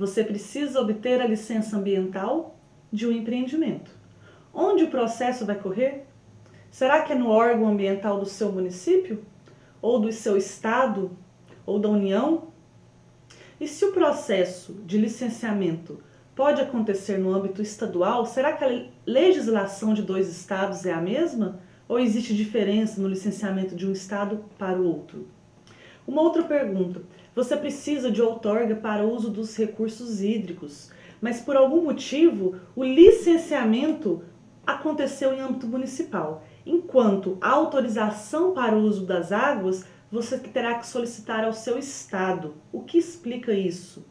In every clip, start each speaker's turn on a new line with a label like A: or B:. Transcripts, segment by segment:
A: você precisa obter a licença ambiental de um empreendimento. Onde o processo vai correr? Será que é no órgão ambiental do seu município? Ou do seu estado? Ou da União? E se o processo de licenciamento pode acontecer no âmbito estadual, será que a legislação de 2 estados é a mesma? Ou existe diferença no licenciamento de um estado para o outro? Uma outra pergunta: você precisa de outorga para o uso dos recursos hídricos, mas por algum motivo o licenciamento aconteceu em âmbito municipal, enquanto a autorização para o uso das águas você terá que solicitar ao seu estado. O que explica isso?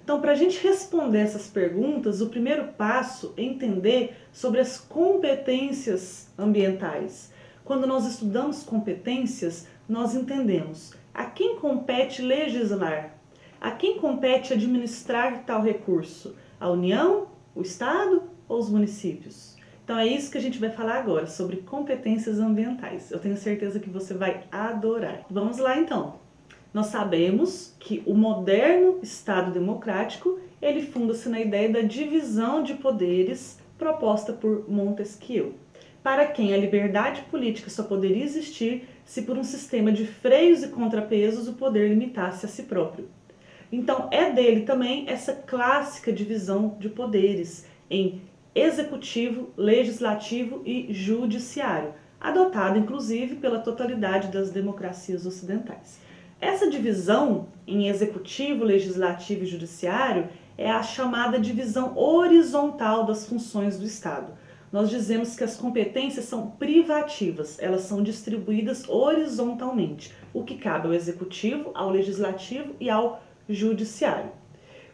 A: Então, para a gente responder essas perguntas, o primeiro passo é entender sobre as competências ambientais. Quando nós estudamos competências, nós entendemos a quem compete legislar, a quem compete administrar tal recurso, a União, o Estado ou os municípios. Então é isso que a gente vai falar agora, sobre competências ambientais. Eu tenho certeza que você vai adorar. Vamos lá então. Nós sabemos que o moderno Estado democrático, ele funda-se na ideia da divisão de poderes proposta por Montesquieu, para quem a liberdade política só poderia existir se por um sistema de freios e contrapesos o poder limitasse a si próprio. Então é dele também essa clássica divisão de poderes em executivo, legislativo e judiciário, adotada inclusive pela totalidade das democracias ocidentais. Essa divisão em executivo, legislativo e judiciário é a chamada divisão horizontal das funções do Estado. Nós dizemos que as competências são privativas, elas são distribuídas horizontalmente, o que cabe ao executivo, ao legislativo e ao judiciário.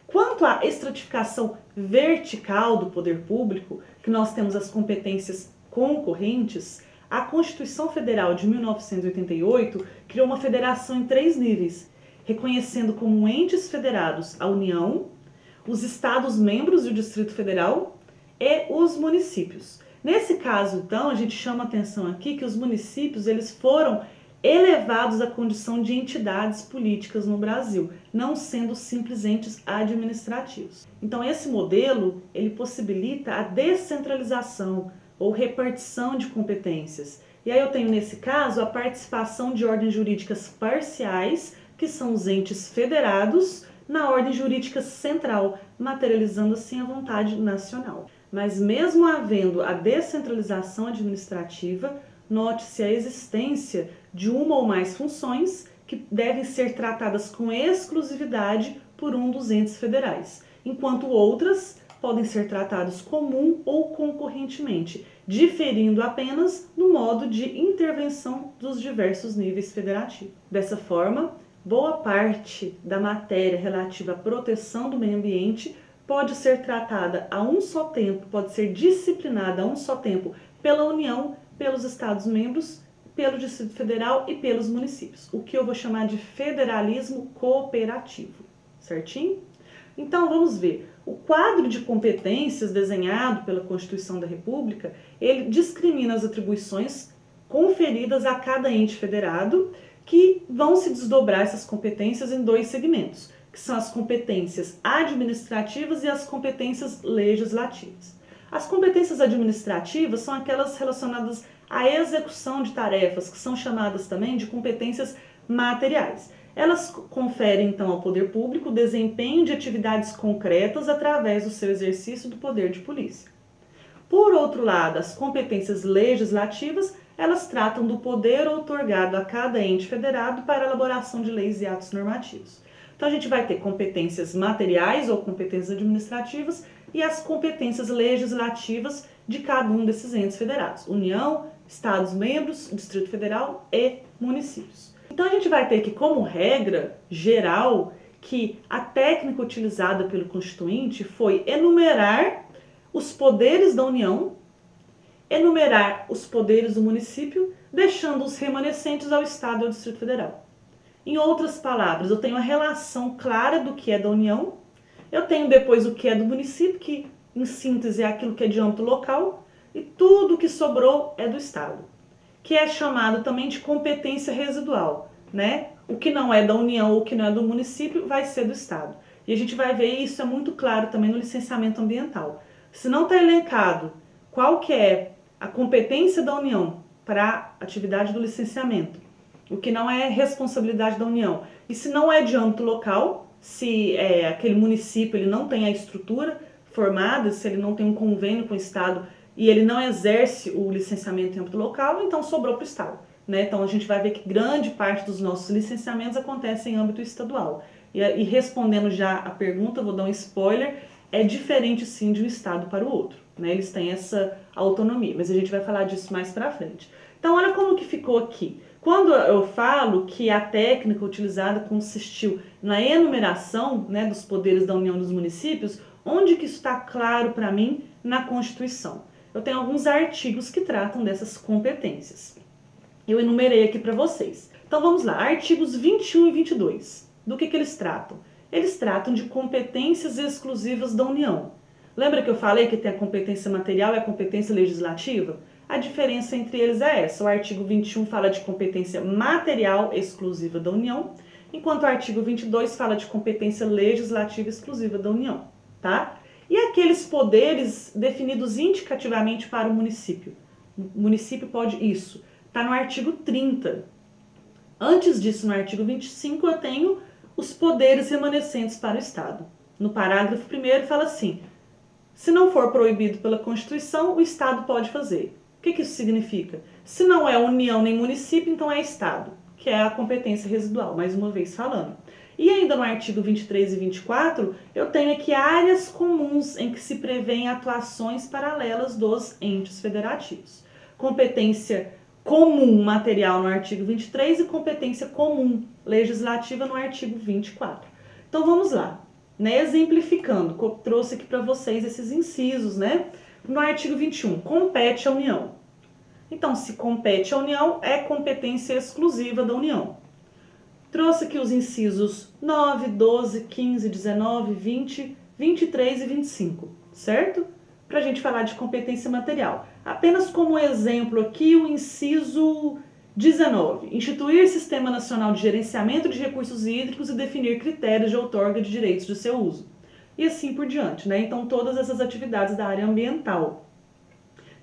A: Quanto à estratificação vertical do poder público, que nós temos as competências concorrentes, a Constituição Federal de 1988 criou uma federação em 3 níveis, reconhecendo como entes federados a União, os Estados-membros e o Distrito Federal e os municípios. Nesse caso, então, a gente chama a atenção aqui que os municípios eles foram elevados à condição de entidades políticas no Brasil, não sendo simples entes administrativos. Então, esse modelo ele possibilita a descentralização ou repartição de competências. E aí eu tenho, nesse caso, a participação de ordens jurídicas parciais, que são os entes federados, na ordem jurídica central, materializando assim a vontade nacional. Mas mesmo havendo a descentralização administrativa, note-se a existência de uma ou mais funções que devem ser tratadas com exclusividade por um dos entes federais, enquanto outras podem ser tratadas comum ou concorrentemente, diferindo apenas no modo de intervenção dos diversos níveis federativos. Dessa forma, boa parte da matéria relativa à proteção do meio ambiente pode ser tratada a um só tempo, pode ser disciplinada a um só tempo pela União, pelos Estados-membros, pelo Distrito Federal e pelos municípios, o que eu vou chamar de federalismo cooperativo, certinho? Então vamos ver, o quadro de competências desenhado pela Constituição da República, ele discrimina as atribuições conferidas a cada ente federado, que vão se desdobrar essas competências em 2 segmentos, que são as competências administrativas e as competências legislativas. As competências administrativas são aquelas relacionadas à execução de tarefas, que são chamadas também de competências materiais. Elas conferem, então, ao poder público o desempenho de atividades concretas através do seu exercício do poder de polícia. Por outro lado, as competências legislativas, elas tratam do poder outorgado a cada ente federado para a elaboração de leis e atos normativos. Então, a gente vai ter competências materiais ou competências administrativas e as competências legislativas de cada um desses entes federados: União, Estados-membros, Distrito Federal e municípios. Então, a gente vai ter que, como regra geral, que a técnica utilizada pelo Constituinte foi enumerar os poderes da União, enumerar os poderes do município, deixando os remanescentes ao Estado e ao Distrito Federal. Em outras palavras, eu tenho a relação clara do que é da União, eu tenho depois o que é do município, que em síntese é aquilo que é de âmbito local, e tudo que sobrou é do Estado, que é chamado também de competência residual, né? O que não é da União ou o que não é do município vai ser do Estado. E a gente vai ver isso é muito claro também no licenciamento ambiental. Se não está elencado qual que é a competência da União para a atividade do licenciamento, o que não é responsabilidade da União, e se não é de âmbito local, se aquele município ele não tem a estrutura formada, se ele não tem um convênio com o Estado e ele não exerce o licenciamento em âmbito local, então sobrou para o Estado. Né? Então a gente vai ver que grande parte dos nossos licenciamentos acontece em âmbito estadual. E respondendo já a pergunta, vou dar um spoiler, é diferente sim de um estado para o outro. Né? Eles têm essa autonomia, mas a gente vai falar disso mais para frente. Então olha como que ficou aqui. Quando eu falo que a técnica utilizada consistiu na enumeração, né, dos poderes da União dos Municípios, onde que isso está claro para mim? Na Constituição. Eu tenho alguns artigos que tratam dessas competências. Eu enumerei aqui para vocês. Então vamos lá, artigos 21 e 22. Do que eles tratam? Eles tratam de competências exclusivas da União. Lembra que eu falei que tem a competência material e a competência legislativa? A diferença entre eles é essa. O artigo 21 fala de competência material exclusiva da União, enquanto o artigo 22 fala de competência legislativa exclusiva da União, tá? E aqueles poderes definidos indicativamente para o município? O município pode isso. Está no artigo 30. Antes disso, no artigo 25, eu tenho os poderes remanescentes para o Estado. No parágrafo 1º fala assim, se não for proibido pela Constituição, o Estado pode fazer. O que isso significa? Se não é União nem município, então é Estado, que é a competência residual, mais uma vez falando. E ainda no artigo 23 e 24, eu tenho aqui áreas comuns em que se prevêem atuações paralelas dos entes federativos. Competência comum material no artigo 23 e competência comum legislativa no artigo 24. Então vamos lá, né? Exemplificando, trouxe aqui para vocês esses incisos, né? No artigo 21, compete à União. Então, se compete à União, é competência exclusiva da União. Trouxe aqui os incisos 9, 12, 15, 19, 20, 23 e 25, certo? Para a gente falar de competência material. Apenas como exemplo aqui o inciso 19. Instituir Sistema Nacional de Gerenciamento de Recursos Hídricos e definir critérios de outorga de direitos de seu uso. E assim por diante, né? Então todas essas atividades da área ambiental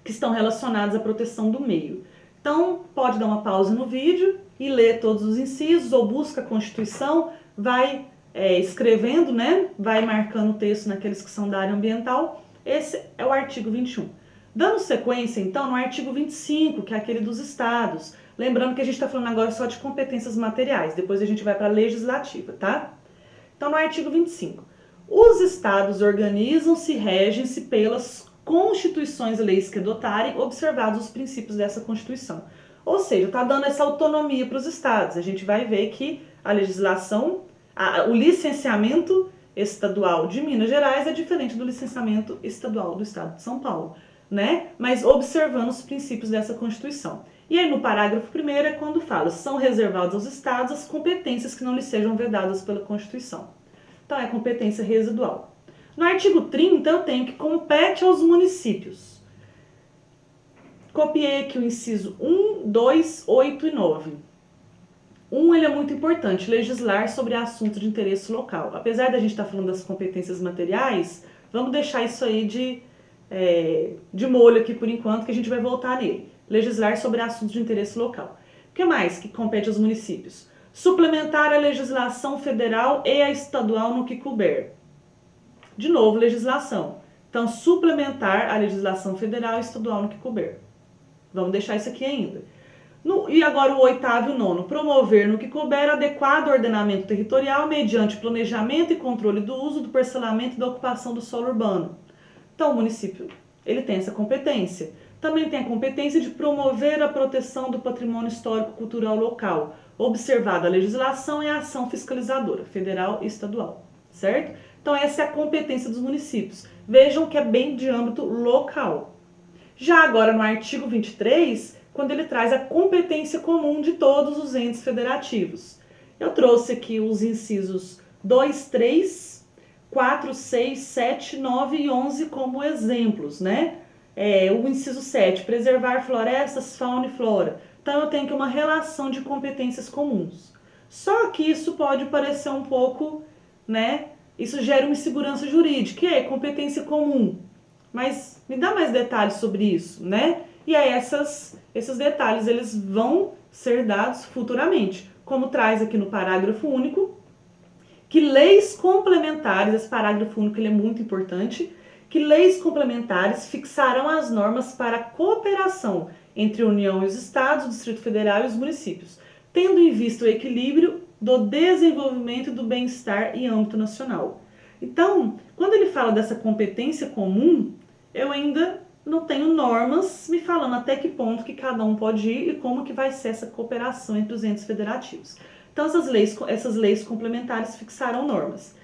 A: que estão relacionadas à proteção do meio. Então pode dar uma pausa no vídeo e ler todos os incisos ou busca a Constituição, vai escrevendo, né? Vai marcando o texto naqueles que são da área ambiental. Esse é o artigo 21. Dando sequência, então, no artigo 25, que é aquele dos estados. Lembrando que a gente está falando agora só de competências materiais, depois a gente vai para a legislativa, tá? Então, no artigo 25, os estados organizam-se e regem-se pelas constituições e leis que adotarem, observados os princípios dessa Constituição. Ou seja, está dando essa autonomia para os estados. A gente vai ver que a legislação, o licenciamento estadual de Minas Gerais é diferente do licenciamento estadual do estado de São Paulo, né? Mas observando os princípios dessa Constituição. E aí no parágrafo 1º é quando fala, são reservadas aos estados as competências que não lhes sejam vedadas pela Constituição. Então é competência residual. No artigo 30 eu tenho que compete aos municípios. Copiei aqui o inciso 1, 2, 8 e 9. Ele é muito importante, legislar sobre assuntos de interesse local. Apesar da gente estar falando das competências materiais, vamos deixar isso aí de molho aqui por enquanto, que a gente vai voltar nele. Legislar sobre assuntos de interesse local. O que mais que compete aos municípios? Suplementar a legislação federal e a estadual no que couber. De novo, legislação. Então, suplementar a legislação federal e estadual no que couber. Vamos deixar isso aqui ainda. E agora o 8º e o 9º, promover no que couber adequado ordenamento territorial mediante planejamento e controle do uso, do parcelamento e da ocupação do solo urbano. Então o município, ele tem essa competência. Também tem a competência de promover a proteção do patrimônio histórico-cultural local, observada a legislação e a ação fiscalizadora, federal e estadual, certo? Então essa é a competência dos municípios. Vejam que é bem de âmbito local. Já agora no artigo 23, quando ele traz a competência comum de todos os entes federativos. Eu trouxe aqui os incisos 2, 3, 4, 6, 7, 9 e 11 como exemplos, né? O inciso 7, preservar florestas, fauna e flora. Então eu tenho aqui uma relação de competências comuns. Só que isso pode parecer um pouco, né, isso gera uma insegurança jurídica, e é competência comum. Mas me dá mais detalhes sobre isso, né? E aí esses detalhes eles vão ser dados futuramente, como traz aqui no parágrafo único, que leis complementares, esse parágrafo único ele é muito importante, que leis complementares fixarão as normas para a cooperação entre a União e os Estados, o Distrito Federal e os municípios, tendo em vista o equilíbrio do desenvolvimento e do bem-estar em âmbito nacional. Então, quando ele fala dessa competência comum, eu ainda não tenho normas me falando até que ponto que cada um pode ir e como que vai ser essa cooperação entre os entes federativos. Então, essas leis complementares fixaram normas.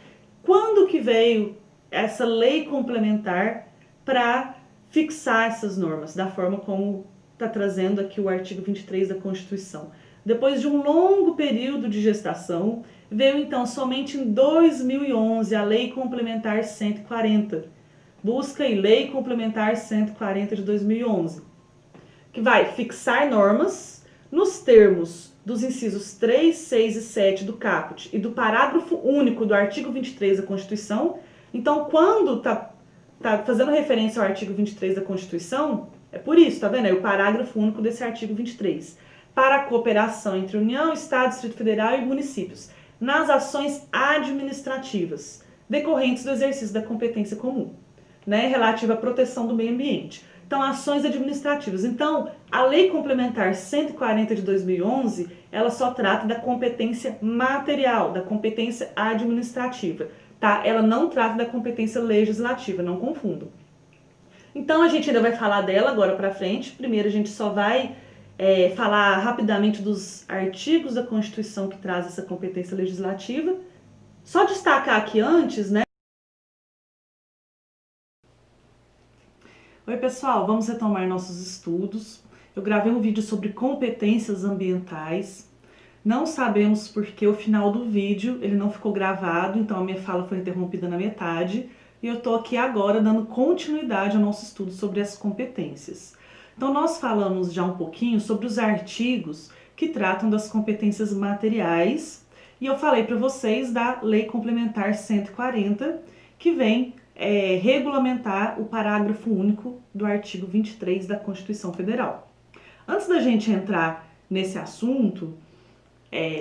A: Quando que veio essa lei complementar para fixar essas normas, da forma como está trazendo aqui o artigo 23 da Constituição? Depois de um longo período de gestação, veio então somente em 2011 a Lei Complementar 140. Busca e Lei Complementar 140 de 2011, que vai fixar normas nos termos dos incisos 3, 6 e 7 do caput e do parágrafo único do artigo 23 da Constituição. Então, quando está fazendo referência ao artigo 23 da Constituição, é por isso, tá vendo? É o parágrafo único desse artigo 23. Para a cooperação entre União, Estado, Distrito Federal e municípios, nas ações administrativas decorrentes do exercício da competência comum, né, relativa à proteção do meio ambiente. Então, ações administrativas. Então, a Lei Complementar 140 de 2011, ela só trata da competência material, da competência administrativa, tá? Ela não trata da competência legislativa, não confundam. Então, a gente ainda vai falar dela agora para frente. Primeiro, a gente só vai falar rapidamente dos artigos da Constituição que traz essa competência legislativa. Só destacar aqui antes, né? Oi pessoal, vamos retomar nossos estudos. Eu gravei um vídeo sobre competências ambientais. Não sabemos porque o final do vídeo ele não ficou gravado, então a minha fala foi interrompida na metade. E eu tô aqui agora dando continuidade ao nosso estudo sobre as competências. Então nós falamos já um pouquinho sobre os artigos que tratam das competências materiais. E eu falei para vocês da Lei Complementar 140, que vem regulamentar o parágrafo único do artigo 23 da Constituição Federal. Antes da gente entrar nesse assunto,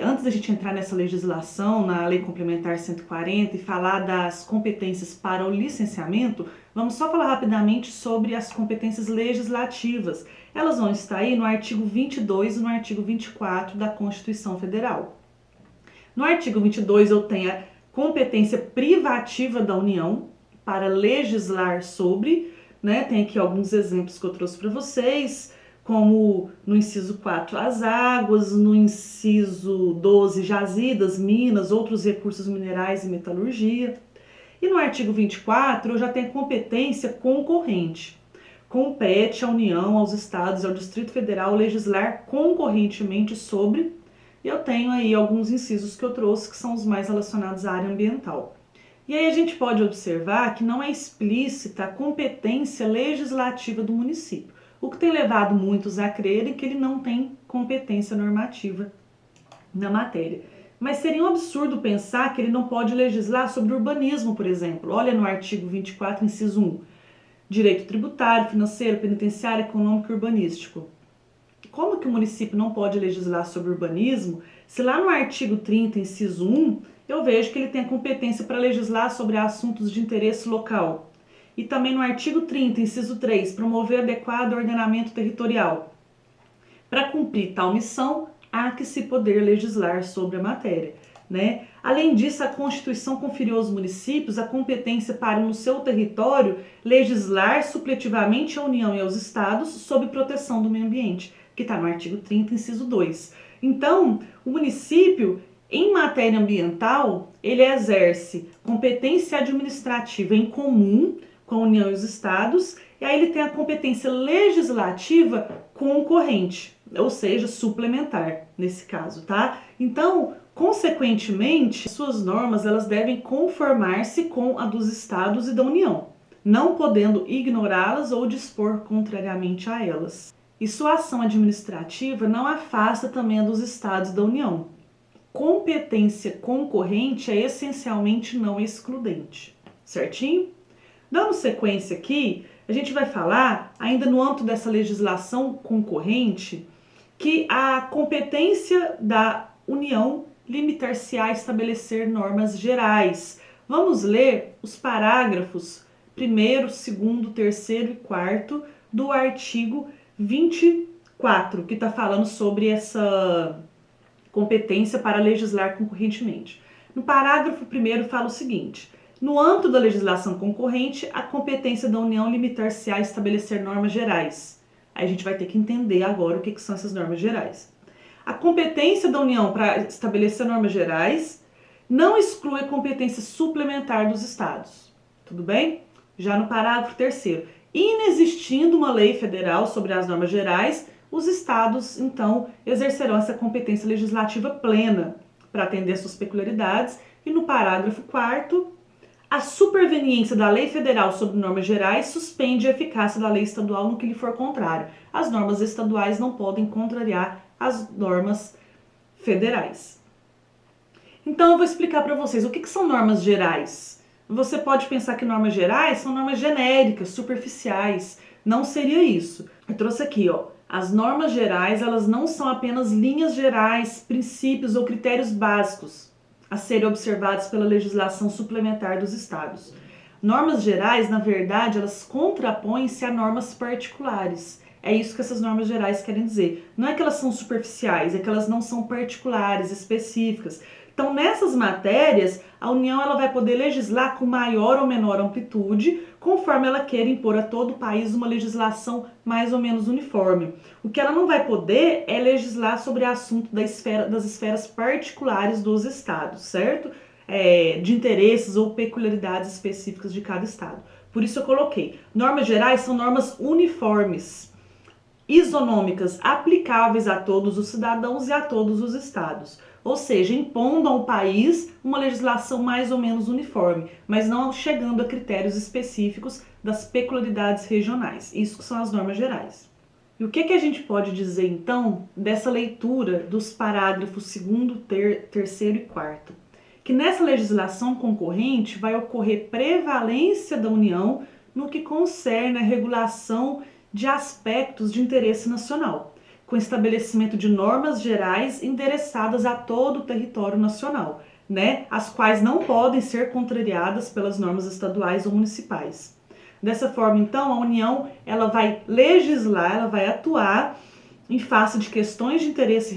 A: antes da gente entrar nessa legislação, na Lei Complementar 140 e falar das competências para o licenciamento, vamos só falar rapidamente sobre as competências legislativas. Elas vão estar aí no artigo 22 e no artigo 24 da Constituição Federal. No artigo 22 eu tenho a competência privativa da União para legislar sobre, né? Tem aqui alguns exemplos que eu trouxe para vocês, como no inciso 4, as águas, no inciso 12, jazidas, minas, outros recursos minerais e metalurgia. E no artigo 24, eu já tenho competência concorrente. Compete à União, aos Estados e ao Distrito Federal legislar concorrentemente sobre, e eu tenho aí alguns incisos que eu trouxe que são os mais relacionados à área ambiental. E aí a gente pode observar que não é explícita a competência legislativa do município, o que tem levado muitos a crerem que ele não tem competência normativa na matéria. Mas seria um absurdo pensar que ele não pode legislar sobre urbanismo, por exemplo. Olha no artigo 24, inciso 1, direito tributário, financeiro, penitenciário, econômico e urbanístico. Como que o município não pode legislar sobre urbanismo, se lá no artigo 30, inciso 1, eu vejo que ele tem a competência para legislar sobre assuntos de interesse local. E também no artigo 30, inciso 3, promover adequado ordenamento territorial. Para cumprir tal missão, há que se poder legislar sobre a matéria, né? Além disso, a Constituição conferiu aos municípios a competência para, no seu território, legislar supletivamente à União e aos Estados sob proteção do meio ambiente, que está no artigo 30, inciso 2. Então, o município, em matéria ambiental, ele exerce competência administrativa em comum com a União e os Estados, e aí ele tem a competência legislativa concorrente, ou seja, suplementar, nesse caso, tá? Então, consequentemente, suas normas elas devem conformar-se com a dos Estados e da União, não podendo ignorá-las ou dispor contrariamente a elas. E sua ação administrativa não afasta também a dos Estados e da União. competência concorrente é essencialmente não excludente, certinho? Dando sequência aqui, a gente vai falar, ainda no âmbito dessa legislação concorrente, que a competência da União limitar-se-á a estabelecer normas gerais. Vamos ler os parágrafos 1º, 2º, 3º e 4º do artigo 24, que está falando sobre essa competência para legislar concorrentemente. No parágrafo 1º fala o seguinte: no âmbito da legislação concorrente, a competência da União limitar-se-á a estabelecer normas gerais. Aí a gente vai ter que entender agora o que são essas normas gerais. A competência da União para estabelecer normas gerais não exclui a competência suplementar dos Estados. Tudo bem? Já no parágrafo 3º, inexistindo uma lei federal sobre as normas gerais, os Estados, então, exercerão essa competência legislativa plena para atender suas peculiaridades. E no parágrafo 4º, a superveniência da lei federal sobre normas gerais suspende a eficácia da lei estadual no que lhe for contrário. As normas estaduais não podem contrariar as normas federais. Então eu vou explicar para vocês o que são normas gerais. Você pode pensar que normas gerais são normas genéricas, superficiais. Não seria isso. Eu trouxe aqui, ó. As normas gerais, elas não são apenas linhas gerais, princípios ou critérios básicos a serem observados pela legislação suplementar dos estados. Normas gerais, na verdade, elas contrapõem-se a normas particulares. É isso que essas normas gerais querem dizer. Não é que elas são superficiais, é que elas não são particulares, específicas. Então, nessas matérias, a União ela vai poder legislar com maior ou menor amplitude, conforme ela queira impor a todo o país uma legislação mais ou menos uniforme. O que ela não vai poder é legislar sobre assunto das esferas particulares dos estados, certo? De interesses ou peculiaridades específicas de cada estado. Por isso eu coloquei. Normas gerais são normas uniformes, isonômicas, aplicáveis a todos os cidadãos e a todos os estados. Ou seja, impondo ao país uma legislação mais ou menos uniforme, mas não chegando a critérios específicos das peculiaridades regionais. Isso são as normas gerais. E o que a gente pode dizer, então, dessa leitura dos parágrafos 2º, 3º e 4º? Que nessa legislação concorrente vai ocorrer prevalência da União no que concerne a regulação de aspectos de interesse nacional, com estabelecimento de normas gerais endereçadas a todo o território nacional, as quais não podem ser contrariadas pelas normas estaduais ou municipais. Dessa forma, então, a União ela vai legislar, ela vai atuar em face de questões de interesse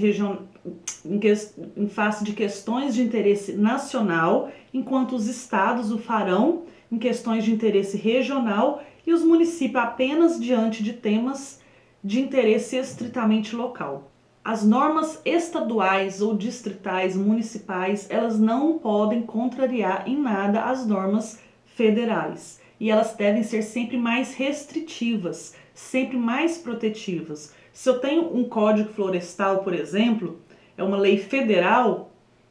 A: em face de questões de interesse nacional, enquanto os estados o farão em questões de interesse regional e os municípios apenas diante de temas de interesse estritamente local. As normas estaduais ou distritais municipais, elas não podem contrariar em nada as normas federais. E elas devem ser sempre mais restritivas, sempre mais protetivas. Se eu tenho um código florestal, por exemplo, é uma lei federal,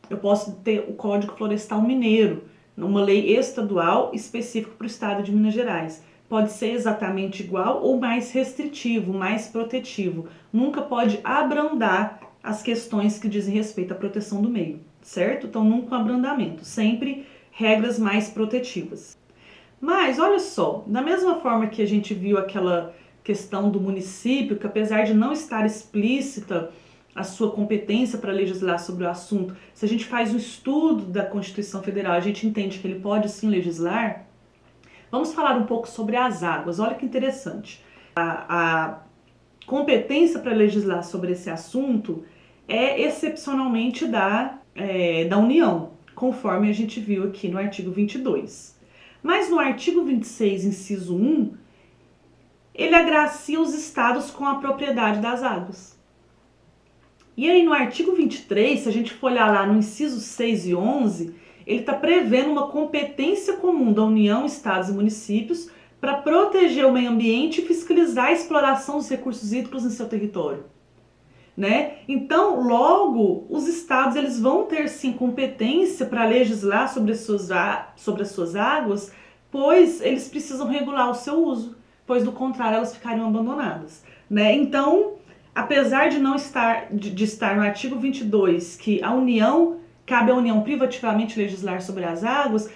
A: eu posso ter o Código Florestal Mineiro, uma lei estadual específica para o estado de Minas Gerais. Pode ser exatamente igual ou mais restritivo, mais protetivo. Nunca pode abrandar as questões que dizem respeito à proteção do meio, certo? Então, nunca um abrandamento, sempre regras mais protetivas. Mas, olha só, da mesma forma que a gente viu aquela questão do município, que apesar de não estar explícita a sua competência para legislar sobre o assunto, se a gente faz um estudo da Constituição Federal, a gente entende que ele pode sim legislar. Vamos falar um pouco sobre as águas. Olha que interessante. A competência para legislar sobre esse assunto é excepcionalmente da União, conforme a gente viu aqui no artigo 22. Mas no artigo 26, inciso 1, ele agracia os estados com a propriedade das águas. E aí no artigo 23, se a gente for olhar lá no inciso 6 e 11, ele está prevendo uma competência comum da União, estados e municípios para proteger o meio ambiente e fiscalizar a exploração dos recursos hídricos em seu território. Então, logo, os estados eles vão ter sim competência para legislar sobre as suas águas, pois eles precisam regular o seu uso, pois do contrário elas ficariam abandonadas. Então, apesar de não estar, de estar no artigo 22 que a União cabe à União privativamente legislar sobre as águas,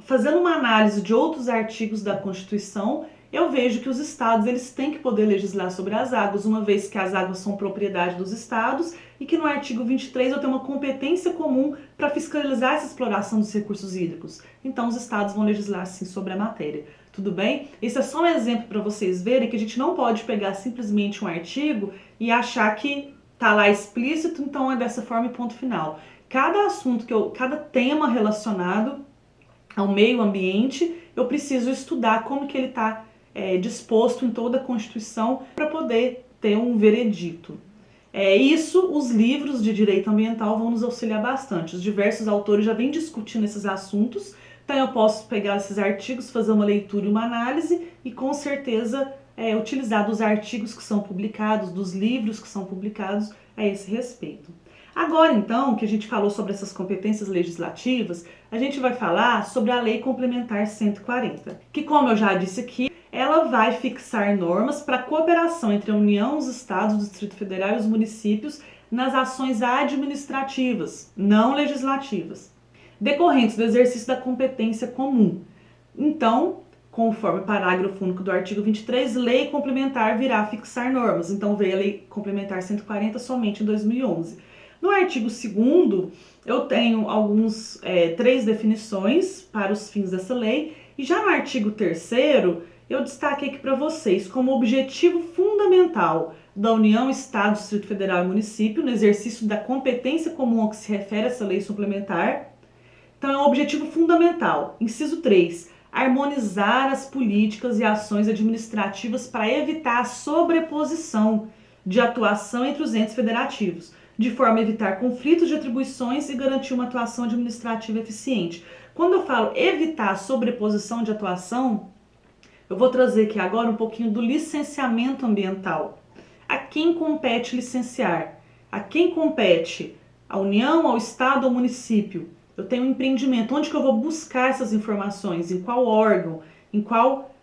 A: fazendo uma análise de outros artigos da Constituição, eu vejo que os estados eles têm que poder legislar sobre as águas, uma vez que as águas são propriedade dos estados e que no artigo 23 eu tenho uma competência comum para fiscalizar essa exploração dos recursos hídricos. Então os estados vão legislar sim sobre a matéria. Tudo bem? Esse é só um exemplo para vocês verem que a gente não pode pegar simplesmente um artigo e achar que está lá explícito, então é dessa forma e ponto final. Cada assunto, cada tema relacionado ao meio ambiente, eu preciso estudar como que ele está disposto em toda a Constituição para poder ter um veredito. Isso, os livros de direito ambiental vão nos auxiliar bastante. Os diversos autores já vêm discutindo esses assuntos, então eu posso pegar esses artigos, fazer uma leitura e uma análise e com certeza utilizar dos artigos que são publicados, dos livros que são publicados a esse respeito. Agora, então, que a gente falou sobre essas competências legislativas, a gente vai falar sobre a Lei Complementar 140, que, como eu já disse aqui, ela vai fixar normas para a cooperação entre a União, os estados, o Distrito Federal e os municípios nas ações administrativas, não legislativas, decorrentes do exercício da competência comum. Então, conforme o parágrafo único do artigo 23, lei complementar virá fixar normas. Então, veio a Lei Complementar 140 somente em 2011. No artigo 2º, eu tenho três definições para os fins dessa lei, e já no artigo 3º, eu destaquei aqui para vocês como objetivo fundamental da União, Estado, Distrito Federal e Município, no exercício da competência comum ao que se refere essa lei suplementar. Então, é um objetivo fundamental. Inciso 3, harmonizar as políticas e ações administrativas para evitar a sobreposição de atuação entre os entes federativos, de forma a evitar conflitos de atribuições e garantir uma atuação administrativa eficiente. Quando eu falo evitar a sobreposição de atuação, eu vou trazer aqui agora um pouquinho do licenciamento ambiental. A quem compete licenciar? A quem compete? A União, ao Estado, ao município? Eu tenho um empreendimento, onde que eu vou buscar essas informações? Em qual órgão?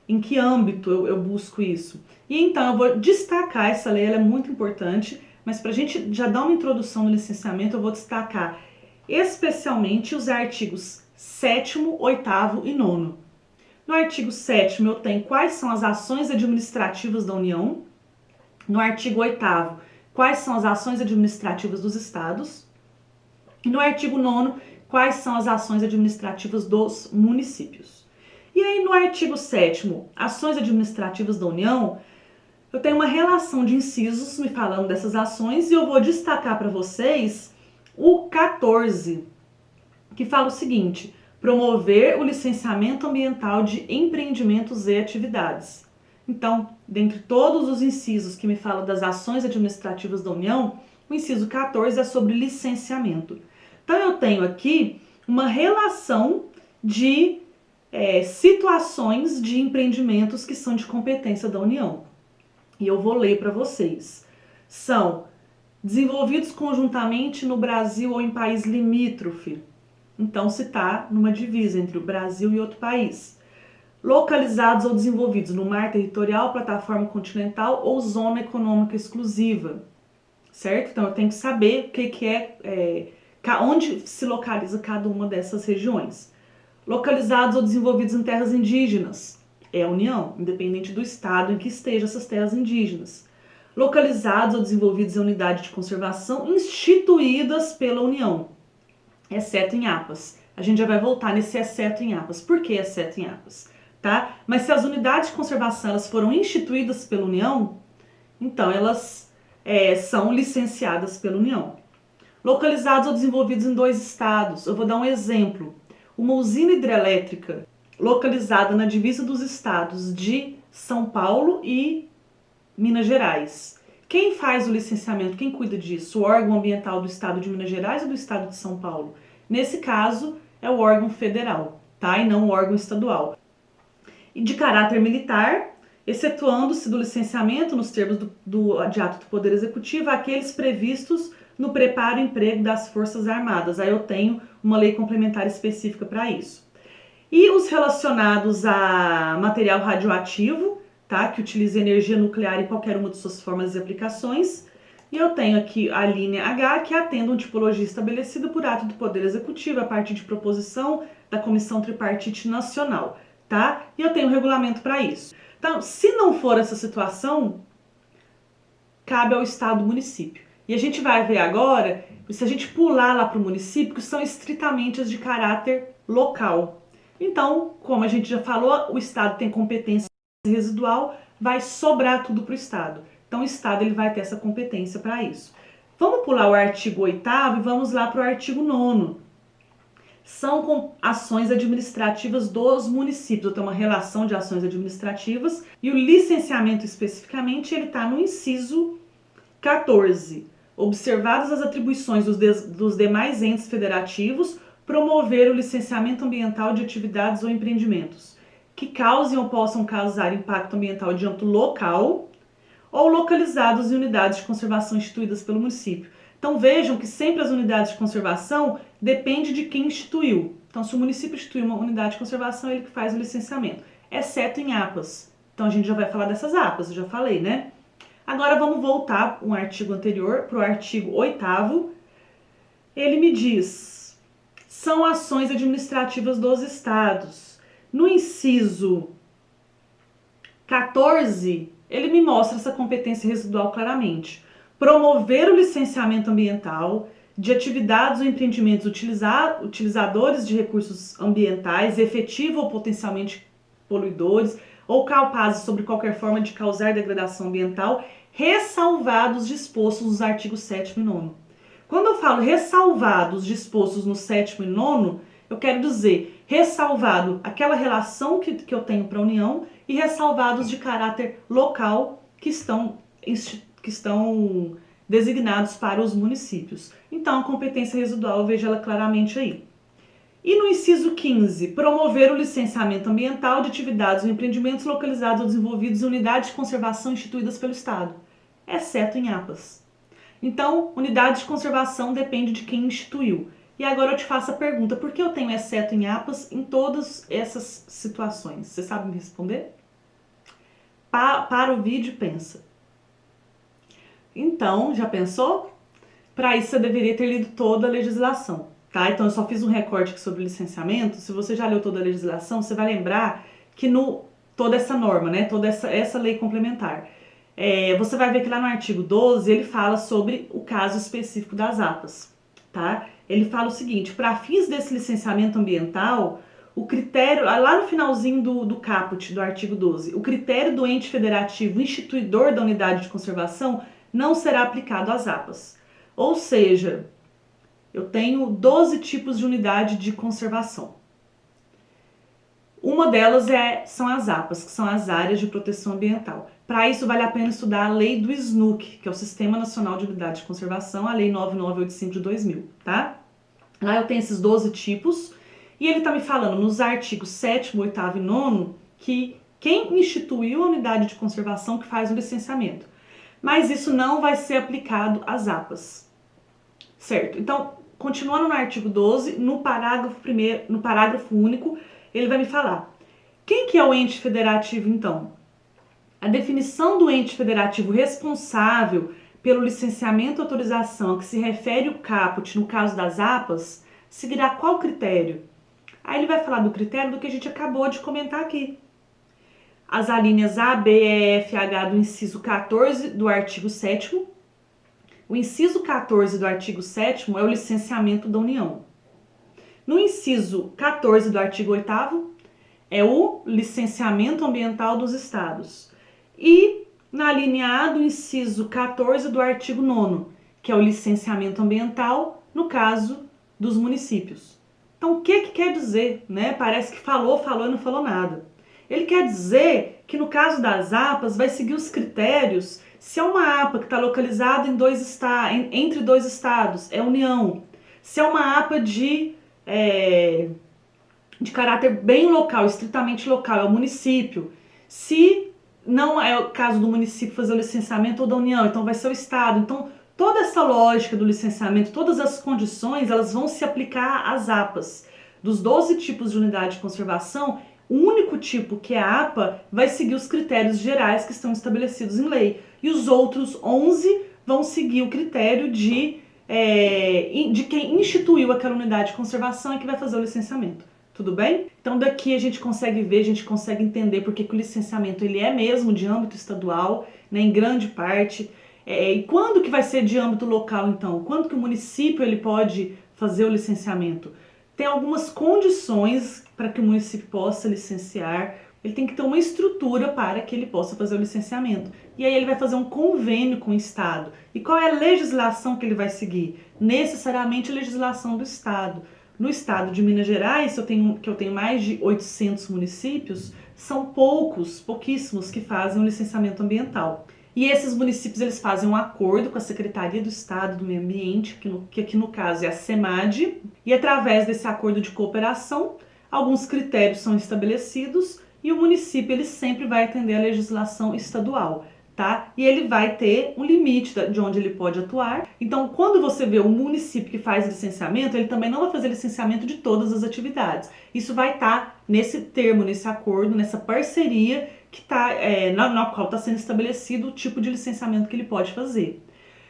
A: Em que âmbito eu busco isso? E então eu vou destacar essa lei, ela é muito importante, mas para a gente já dar uma introdução no licenciamento, eu vou destacar especialmente os artigos 7º, 8º e 9º. No artigo 7º eu tenho quais são as ações administrativas da União. No artigo 8º, quais são as ações administrativas dos estados. E no artigo 9º, quais são as ações administrativas dos municípios. E aí no artigo 7º, ações administrativas da União, eu tenho uma relação de incisos me falando dessas ações e eu vou destacar para vocês o 14, que fala o seguinte: promover o licenciamento ambiental de empreendimentos e atividades. Então, dentre todos os incisos que me falam das ações administrativas da União, o inciso 14 é sobre licenciamento. Então, eu tenho aqui uma relação de situações de empreendimentos que são de competência da União. E eu vou ler para vocês. São desenvolvidos conjuntamente no Brasil ou em país limítrofe. Então, se está numa divisa entre o Brasil e outro país. Localizados ou desenvolvidos no mar territorial, plataforma continental ou zona econômica exclusiva. Certo? Então, eu tenho que saber onde se localiza cada uma dessas regiões. Localizados ou desenvolvidos em terras indígenas. É a União, independente do estado em que estejam essas terras indígenas. Localizados ou desenvolvidos em unidade de conservação instituídas pela União, exceto em APAs. A gente já vai voltar nesse exceto em APAs. Por que exceto em APAs? Tá? Mas se as unidades de conservação elas foram instituídas pela União, então elas são licenciadas pela União. Localizados ou desenvolvidos em 2 estados. Eu vou dar um exemplo. Uma usina hidrelétrica localizada na divisa dos estados de São Paulo e Minas Gerais. Quem faz o licenciamento, quem cuida disso? O órgão ambiental do estado de Minas Gerais ou do estado de São Paulo? Nesse caso, é o órgão federal, tá? E não o órgão estadual. E de caráter militar, excetuando-se do licenciamento nos termos de ato do Poder Executivo, aqueles previstos no preparo e emprego das Forças Armadas. Aí eu tenho uma lei complementar específica para isso. E os relacionados a material radioativo, tá? Que utiliza energia nuclear em qualquer uma de suas formas e aplicações. E eu tenho aqui a linha H, que atende uma tipologia estabelecida por ato do Poder Executivo a partir de proposição da Comissão Tripartite Nacional, tá? E eu tenho um regulamento para isso. Então, se não for essa situação, cabe ao Estado e município. E a gente vai ver agora, se a gente pular lá para o município, que são estritamente as de caráter local. Então, como a gente já falou, o Estado tem competência residual, vai sobrar tudo para o Estado. Então, o Estado ele vai ter essa competência para isso. Vamos pular o artigo 8º e vamos lá para o artigo 9º. São ações administrativas dos municípios. Eu tenho uma relação de ações administrativas e o licenciamento especificamente ele está no inciso 14. Observadas as atribuições dos demais entes federativos, promover o licenciamento ambiental de atividades ou empreendimentos que causem ou possam causar impacto ambiental de âmbito local ou localizados em unidades de conservação instituídas pelo município. Então vejam que sempre as unidades de conservação depende de quem instituiu. Então se o município institui uma unidade de conservação, ele que faz o licenciamento, exceto em APAs. Então a gente já vai falar dessas APAs, eu já falei, né? Agora vamos voltar um artigo anterior para o artigo 8º. Ele me diz, são ações administrativas dos estados. No inciso 14, ele me mostra essa competência residual claramente. Promover o licenciamento ambiental de atividades ou empreendimentos utilizadores de recursos ambientais, efetivo ou potencialmente poluidores, ou capazes sobre qualquer forma de causar degradação ambiental, ressalvados dispostos nos artigos 7º e 9º. Quando eu falo ressalvados dispostos no 7º e 9º, eu quero dizer ressalvado aquela relação que eu tenho para a União e ressalvados de caráter local que estão designados para os municípios. Então, a competência residual, eu vejo ela claramente aí. E no inciso 15, promover o licenciamento ambiental de atividades ou empreendimentos localizados ou desenvolvidos em unidades de conservação instituídas pelo Estado, exceto em APAs. Então, unidade de conservação depende de quem instituiu. E agora eu te faço a pergunta, por que eu tenho exceto em APAs em todas essas situações? Você sabe me responder? Para o vídeo e pensa. Então, já pensou? Para isso você deveria ter lido toda a legislação, tá? Então eu só fiz um recorte aqui sobre licenciamento. Se você já leu toda a legislação, você vai lembrar que toda essa norma, né? Toda essa lei complementar. Você vai ver que lá no artigo 12 ele fala sobre o caso específico das APAs, tá? Ele fala o seguinte, para fins desse licenciamento ambiental, o critério, lá no finalzinho do caput do artigo 12, o critério do ente federativo instituidor da unidade de conservação não será aplicado às APAs. Ou seja, eu tenho 12 tipos de unidade de conservação. Uma delas são as APAs, que são as áreas de proteção ambiental. Para isso, vale a pena estudar a lei do SNUC, que é o Sistema Nacional de Unidade de Conservação, a lei 9985 de 2000, tá? Lá eu tenho esses 12 tipos, e ele está me falando nos artigos 7º, 8º e 9º, que quem instituiu a unidade de conservação que faz o licenciamento. Mas isso não vai ser aplicado às APAs, certo? Então, continuando no artigo 12, no parágrafo único, ele vai me falar. Quem que é o ente federativo, então? A definição do ente federativo responsável pelo licenciamento e autorização que se refere o caput no caso das APAs, seguirá qual critério? Aí ele vai falar do critério do que a gente acabou de comentar aqui. As alíneas A, B, E, F, H do inciso 14 do artigo 7º. O inciso 14 do artigo 7º é o licenciamento da União. No inciso 14 do artigo 8º é o licenciamento ambiental dos estados. E na linha A do inciso 14 do artigo 9º, que é o licenciamento ambiental no caso dos municípios. Então, o que quer dizer, né? Parece que falou e não falou nada. Ele quer dizer que no caso das APAs vai seguir os critérios se é uma APA que está localizada entre dois estados, é União. Se é uma APA de caráter bem local, estritamente local, é o município. Se não é o caso do município fazer o licenciamento ou da União, então vai ser o Estado. Então, toda essa lógica do licenciamento, todas as condições, elas vão se aplicar às APAs. Dos 12 tipos de unidade de conservação, o único tipo, que é a APA, vai seguir os critérios gerais que estão estabelecidos em lei. E os outros 11 vão seguir o critério de quem instituiu aquela unidade de conservação e que vai fazer o licenciamento. Tudo bem? Então daqui a gente consegue ver, a gente consegue entender porque que o licenciamento ele é mesmo de âmbito estadual, né, em grande parte. E quando que vai ser de âmbito local então? Quando que o município ele pode fazer o licenciamento? Tem algumas condições para que o município possa licenciar. Ele tem que ter uma estrutura para que ele possa fazer o licenciamento. E aí ele vai fazer um convênio com o Estado. E qual é a legislação que ele vai seguir? Necessariamente a legislação do Estado. No estado de Minas Gerais, que eu tenho mais de 800 municípios, são pouquíssimos que fazem o licenciamento ambiental. E esses municípios eles fazem um acordo com a Secretaria do Estado do Meio Ambiente, que aqui no caso é a SEMAD, e através desse acordo de cooperação, alguns critérios são estabelecidos e o município ele sempre vai atender a legislação estadual. Tá? E ele vai ter um limite de onde ele pode atuar. Então, quando você vê um município que faz licenciamento, ele também não vai fazer licenciamento de todas as atividades. Isso vai estar nesse termo, nesse acordo, nessa parceria que na qual está sendo estabelecido o tipo de licenciamento que ele pode fazer.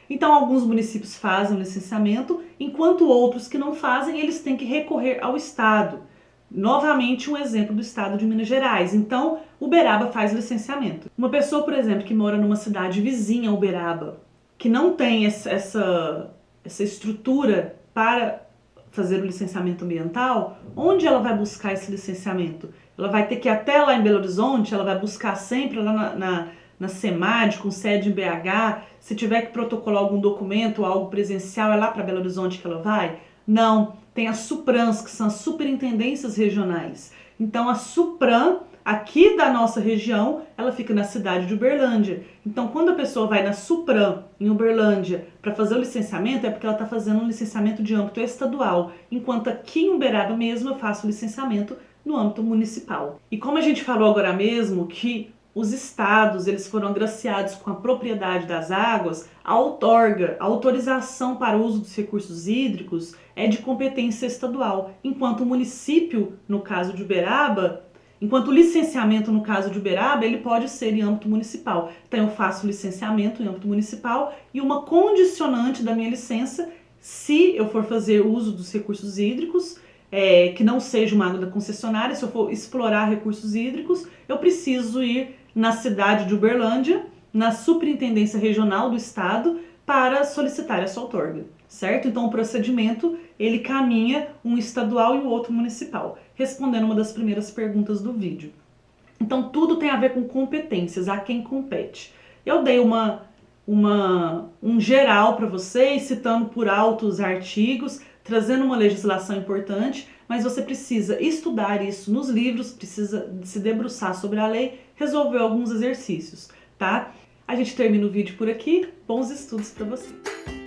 A: Então, alguns municípios fazem o licenciamento, enquanto outros que não fazem, eles têm que recorrer ao Estado. Novamente um exemplo do estado de Minas Gerais. Então, Uberaba faz licenciamento. Uma pessoa, por exemplo, que mora numa cidade vizinha a Uberaba, que não tem essa estrutura para fazer o licenciamento ambiental, onde ela vai buscar esse licenciamento? Ela vai ter que ir até lá em Belo Horizonte, ela vai buscar sempre lá na SEMAD, com sede em BH, se tiver que protocolar algum documento ou algo presencial, é lá para Belo Horizonte que ela vai? Não, tem as SUPRANs, que são as superintendências regionais. Então a SUPRAN, aqui da nossa região, ela fica na cidade de Uberlândia. Então quando a pessoa vai na SUPRAN, em Uberlândia, para fazer o licenciamento, é porque ela está fazendo um licenciamento de âmbito estadual, enquanto aqui em Uberaba mesmo eu faço o licenciamento no âmbito municipal. E como a gente falou agora mesmo que os estados eles foram agraciados com a propriedade das águas, a autorização para o uso dos recursos hídricos é de competência estadual, enquanto o município, no caso de Uberaba, enquanto o licenciamento no caso de Uberaba, ele pode ser em âmbito municipal. Então eu faço licenciamento em âmbito municipal e uma condicionante da minha licença, se eu for fazer uso dos recursos hídricos, que não seja uma água da concessionária, se eu for explorar recursos hídricos, eu preciso ir na cidade de Uberlândia, na Superintendência Regional do Estado, para solicitar essa outorga, certo? Então o procedimento, ele caminha um estadual e o outro municipal, respondendo uma das primeiras perguntas do vídeo. Então tudo tem a ver com competências, a quem compete. Eu dei um geral para vocês, citando por alto os artigos, trazendo uma legislação importante, mas você precisa estudar isso nos livros, precisa se debruçar sobre a lei, resolver alguns exercícios, tá? A gente termina o vídeo por aqui. Bons estudos para você!